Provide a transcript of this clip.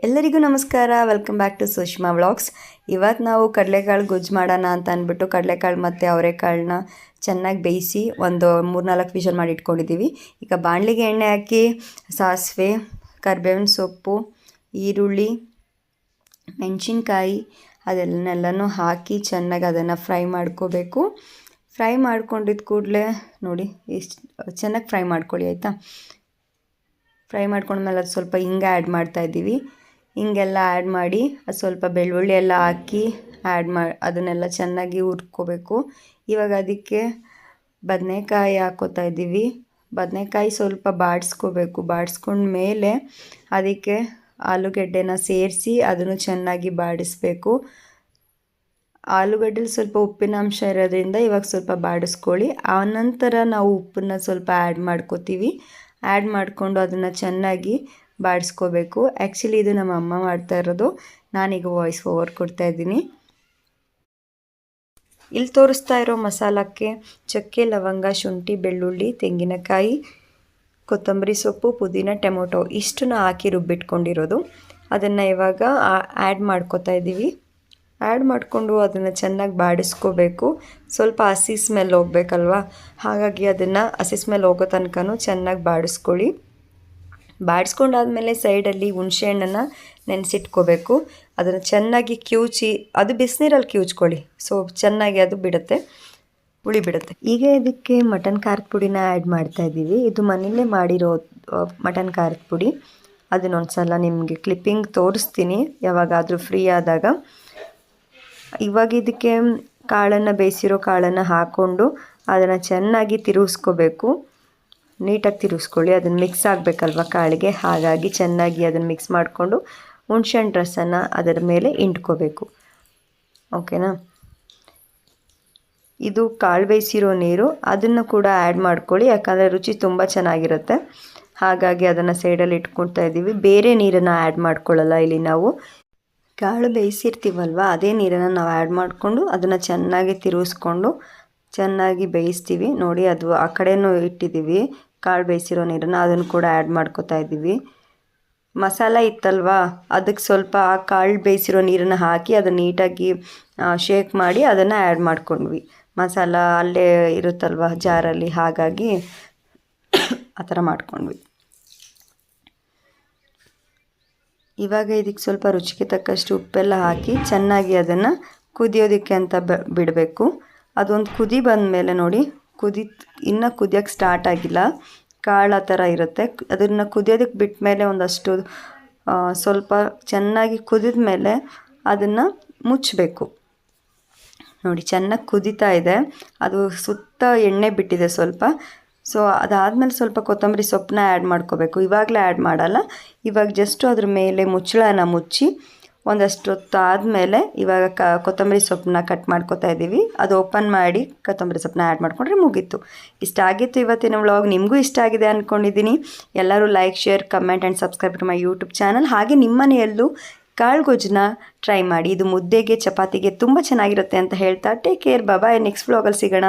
ಎಲ್ಲರಿಗೂ ನಮಸ್ಕಾರ. Welcome back to Sushma vlogs. ಇವತ್ತು ನಾವು ಕಡಲೆಕಾಳು ಗೊಜ್ಜು ಮಾಡೋಣ ಅಂತ ಅಂದ್ಬಿಟ್ಟು ಕಡಲೆಕಾಳು ಮತ್ತು ಅವರೆಕಾಳನ್ನ ಚೆನ್ನಾಗಿ ಬೇಯಿಸಿ ಒಂದು 3-4 ವಿಷಲ್ ಮಾಡಿ ಇಟ್ಕೊಂಡಿದ್ದೀವಿ. ಈಗ ಬಾಣಲಿಗೆ ಎಣ್ಣೆ ಹಾಕಿ ಸಾಸಿವೆ, ಕರಿಬೇವಿನ ಸೊಪ್ಪು, ಈರುಳ್ಳಿ, ಮೆಣಸಿನ್ಕಾಯಿ ಅದನ್ನೆಲ್ಲನೂ ಹಾಕಿ ಚೆನ್ನಾಗಿ ಅದನ್ನು ಫ್ರೈ ಮಾಡ್ಕೋಬೇಕು. ಫ್ರೈ ಮಾಡ್ಕೊಂಡಿದ್ದ ಕೂಡಲೇ ನೋಡಿ ಇಷ್ಟು ಚೆನ್ನಾಗಿ ಫ್ರೈ ಮಾಡ್ಕೊಳ್ಳಿ, ಆಯಿತಾ. ಫ್ರೈ ಮಾಡ್ಕೊಂಡ್ಮೇಲೆ ಅದು ಸ್ವಲ್ಪ ಹಿಂಗೆ ಆ್ಯಡ್ ಮಾಡ್ತಾಯಿದ್ದೀವಿ. ಹಿಂಗೆಲ್ಲ ಆ್ಯಡ್ ಮಾಡಿ ಅದು ಸ್ವಲ್ಪ ಬೆಳ್ಳುಳ್ಳಿ ಎಲ್ಲ ಹಾಕಿ ಅದನ್ನೆಲ್ಲ ಚೆನ್ನಾಗಿ ಹುರ್ಕೋಬೇಕು. ಇವಾಗ ಅದಕ್ಕೆ ಬದನೆಕಾಯಿ ಹಾಕ್ಕೋತಾ ಇದ್ದೀವಿ. ಬದನೆಕಾಯಿ ಸ್ವಲ್ಪ ಬಾಡಿಸ್ಕೋಬೇಕು. ಬಾಡಿಸ್ಕೊಂಡ ಮೇಲೆ ಅದಕ್ಕೆ ಆಲೂಗಡ್ಡೆನ ಸೇರಿಸಿ ಅದನ್ನು ಚೆನ್ನಾಗಿ ಬಾಡಿಸ್ಬೇಕು. ಆಲೂಗಡ್ಡೆಲಿ ಸ್ವಲ್ಪ ಉಪ್ಪಿನ ಅಂಶ ಇರೋದ್ರಿಂದ ಇವಾಗ ಸ್ವಲ್ಪ ಬಾಡಿಸ್ಕೊಳ್ಳಿ. ಆನಂತರ ನಾವು ಉಪ್ಪನ್ನು ಸ್ವಲ್ಪ ಆ್ಯಡ್ ಮಾಡ್ಕೋತೀವಿ. ಆ್ಯಡ್ ಮಾಡಿಕೊಂಡು ಅದನ್ನು ಚೆನ್ನಾಗಿ ಬಾಡಿಸ್ಕೋಬೇಕು. ಆ್ಯಕ್ಚುಲಿ ಇದು ನಮ್ಮ ಅಮ್ಮ ಮಾಡ್ತಾ ಇರೋದು, ನಾನೀಗ ವಾಯ್ಸ್ ಓವರ್ ಕೊಡ್ತಾ ಇದ್ದೀನಿ. ಇಲ್ಲಿ ತೋರಿಸ್ತಾ ಇರೋ ಮಸಾಲಕ್ಕೆ ಚಕ್ಕೆ, ಲವಂಗ, ಶುಂಠಿ, ಬೆಳ್ಳುಳ್ಳಿ, ತೆಂಗಿನಕಾಯಿ, ಕೊತ್ತಂಬರಿ ಸೊಪ್ಪು, ಪುದೀನ, ಟೊಮೊಟೊ ಇಷ್ಟನ್ನು ಹಾಕಿ ರುಬ್ಬಿಟ್ಕೊಂಡಿರೋದು. ಅದನ್ನು ಇವಾಗ ಆ್ಯಡ್ ಮಾಡ್ಕೋತಾ ಇದ್ದೀವಿ. ಆ್ಯಡ್ ಮಾಡಿಕೊಂಡು ಅದನ್ನು ಚೆನ್ನಾಗಿ ಬಾಡಿಸ್ಕೋಬೇಕು. ಸ್ವಲ್ಪ ಹಸಿ ಸ್ಮೆಲ್ ಹೋಗ್ಬೇಕಲ್ವ, ಹಾಗಾಗಿ ಅದನ್ನು ಹಸಿ ಸ್ಮೆಲ್ ಹೋಗೋ ತನಕನೂ ಚೆನ್ನಾಗಿ ಬಾಡಿಸ್ಕೊಳ್ಳಿ. ಬಾಡಿಸ್ಕೊಂಡಾದ್ಮೇಲೆ ಸೈಡಲ್ಲಿ ಹುಣಸೆಹಣ್ಣನ್ನು ನೆನೆಸಿಟ್ಕೋಬೇಕು. ಅದನ್ನು ಚೆನ್ನಾಗಿ ಕಿವುಚಿ, ಅದು ಬಿಸಿನೀರಲ್ಲಿ ಕಿವುಚ್ಕೊಳ್ಳಿ, ಸೊ ಚೆನ್ನಾಗಿ ಅದು ಬಿಡುತ್ತೆ, ಹುಳಿ ಬಿಡುತ್ತೆ. ಈಗ ಇದಕ್ಕೆ ಮಟನ್ ಖಾರದ ಪುಡಿನ ಆ್ಯಡ್ ಮಾಡ್ತಾಯಿದ್ದೀವಿ. ಇದು ಮನೆಯಲ್ಲೇ ಮಾಡಿರೋ ಮಟನ್ ಖಾರದ ಪುಡಿ. ಅದನ್ನೊಂದು ಸಲ ನಿಮಗೆ ಕ್ಲಿಪ್ಪಿಂಗ್ ತೋರಿಸ್ತೀನಿ ಯಾವಾಗಾದರೂ ಫ್ರೀ ಆದಾಗ. ಇವಾಗ ಇದಕ್ಕೆ ಬೇಯಿಸಿರೋ ಕಾಳನ್ನು ಹಾಕ್ಕೊಂಡು ಅದನ್ನು ಚೆನ್ನಾಗಿ ತಿರುಗಿಸ್ಕೋಬೇಕು. ನೀಟಾಗಿ ತಿರುಗಿಸ್ಕೊಳ್ಳಿ, ಅದನ್ನು ಮಿಕ್ಸ್ ಆಗಬೇಕಲ್ವ ಕಾಳಿಗೆ, ಹಾಗಾಗಿ ಚೆನ್ನಾಗಿ ಅದನ್ನು ಮಿಕ್ಸ್ ಮಾಡಿಕೊಂಡು ಹುಣಸೆಹಣ್ಣು ರಸನ ಅದರ ಮೇಲೆ ಇಂಟ್ಕೋಬೇಕು. ಓಕೆನಾ. ಇದು ಕಾಳು ಬೇಯಿಸಿರೋ ನೀರು, ಅದನ್ನು ಕೂಡ ಆ್ಯಡ್ ಮಾಡ್ಕೊಳ್ಳಿ, ಯಾಕಂದರೆ ರುಚಿ ತುಂಬ ಚೆನ್ನಾಗಿರುತ್ತೆ. ಹಾಗಾಗಿ ಅದನ್ನು ಸೈಡಲ್ಲಿ ಇಟ್ಕೊಳ್ತಾ ಇದ್ದೀವಿ. ಬೇರೆ ನೀರನ್ನು ಆ್ಯಡ್ ಮಾಡ್ಕೊಳ್ಳಲ್ಲ ಇಲ್ಲಿ ನಾವು. ಕಾಳು ಬೇಯಿಸಿರ್ತೀವಲ್ವ, ಅದೇ ನೀರನ್ನು ನಾವು ಆ್ಯಡ್ ಮಾಡಿಕೊಂಡು ಅದನ್ನು ಚೆನ್ನಾಗಿ ತಿರುಗಿಸ್ಕೊಂಡು ಚೆನ್ನಾಗಿ ಬೇಯಿಸ್ತೀವಿ. ನೋಡಿ, ಅದು ಆ ಕಡೆನೂ ಇಟ್ಟಿದ್ದೀವಿ ಕಾಳು ಬೇಯಿಸಿರೋ ನೀರನ್ನು, ಅದನ್ನು ಕೂಡ ಆ್ಯಡ್ ಮಾಡ್ಕೋತಾ ಇದ್ದೀವಿ. ಮಸಾಲ ಇತ್ತಲ್ವ, ಅದಕ್ಕೆ ಸ್ವಲ್ಪ ಆ ಕಾಳು ಬೇಯಿಸಿರೋ ನೀರನ್ನು ಹಾಕಿ ಅದನ್ನು ನೀಟಾಗಿ ಶೇಕ್ ಮಾಡಿ ಅದನ್ನು ಆ್ಯಡ್ ಮಾಡ್ಕೊಂಡ್ವಿ. ಮಸಾಲ ಅಲ್ಲೇ ಇರುತ್ತಲ್ವ ಜಾರಲ್ಲಿ, ಹಾಗಾಗಿ ಆ ಥರ ಮಾಡ್ಕೊಂಡ್ವಿ. ಇವಾಗ ಇದಕ್ಕೆ ಸ್ವಲ್ಪ ರುಚಿಗೆ ತಕ್ಕಷ್ಟು ಉಪ್ಪೆಲ್ಲ ಹಾಕಿ ಚೆನ್ನಾಗಿ ಅದನ್ನು ಕುದಿಯೋದಕ್ಕೆ ಅಂತ ಬಿಡಬೇಕು. ಅದೊಂದು ಕುದಿ ಬಂದಮೇಲೆ ನೋಡಿ, ಇನ್ನೂ ಕುದಿಯೋಕ್ಕೆ ಸ್ಟಾರ್ಟ್ ಆಗಿಲ್ಲ, ಕಾಳು ಆ ಥರ ಇರುತ್ತೆ. ಅದನ್ನು ಕುದಿಯೋದಕ್ಕೆ ಬಿಟ್ಟ ಮೇಲೆ ಒಂದಷ್ಟು ಸ್ವಲ್ಪ ಚೆನ್ನಾಗಿ ಕುದಿದ ಮೇಲೆ ಅದನ್ನು ಮುಚ್ಚಬೇಕು. ನೋಡಿ, ಚೆನ್ನಾಗಿ ಕುದೀತಾ ಇದೆ, ಅದು ಸುತ್ತ ಎಣ್ಣೆ ಬಿಟ್ಟಿದೆ ಸ್ವಲ್ಪ. ಸೊ ಅದಾದಮೇಲೆ ಸ್ವಲ್ಪ ಕೊತ್ತಂಬರಿ ಸೊಪ್ಪನ್ನ ಆ್ಯಡ್ ಮಾಡ್ಕೋಬೇಕು. ಇವಾಗಲೇ ಆ್ಯಡ್ ಮಾಡಲ್ಲ, ಇವಾಗ ಜಸ್ಟು ಅದ್ರ ಮೇಲೆ ಮುಚ್ಚಳನ ಮುಚ್ಚಿ ಒಂದಷ್ಟು ಹೊತ್ತು ಆದಮೇಲೆ ಇವಾಗ ಕೊತ್ತಂಬರಿ ಸೊಪ್ಪನ್ನ ಕಟ್ ಮಾಡ್ಕೋತಾ ಇದ್ದೀವಿ. ಅದು ಓಪನ್ ಮಾಡಿ ಕೊತ್ತಂಬರಿ ಸೊಪ್ಪನ್ನ ಆ್ಯಡ್ ಮಾಡಿಕೊಂಡ್ರೆ ಮುಗೀತು. ಇಷ್ಟ ಆಗಿತ್ತು ಇವತ್ತಿನ ವ್ಲಾಗ್. ನಿಮಗೂ ಇಷ್ಟ ಆಗಿದೆ ಅಂದ್ಕೊಂಡಿದ್ದೀನಿ. ಎಲ್ಲರೂ like, share, comment and subscribe to my YouTube channel. ಹಾಗೆ ನಿಮ್ಮ ಮನೆಯಲ್ಲೂ ಕಾಳು ಗೊಜ್ಜನ್ನ ಟ್ರೈ ಮಾಡಿ. ಇದು ಮುದ್ದೆಗೆ, ಚಪಾತಿಗೆ ತುಂಬ ಚೆನ್ನಾಗಿರುತ್ತೆ ಅಂತ ಹೇಳ್ತಾ ಟೇಕ್ ಕೇರ್. ಬಾಯ್. ನೆಕ್ಸ್ಟ್ ವ್ಲಾಗಲ್ಲಿ ಸಿಗೋಣ.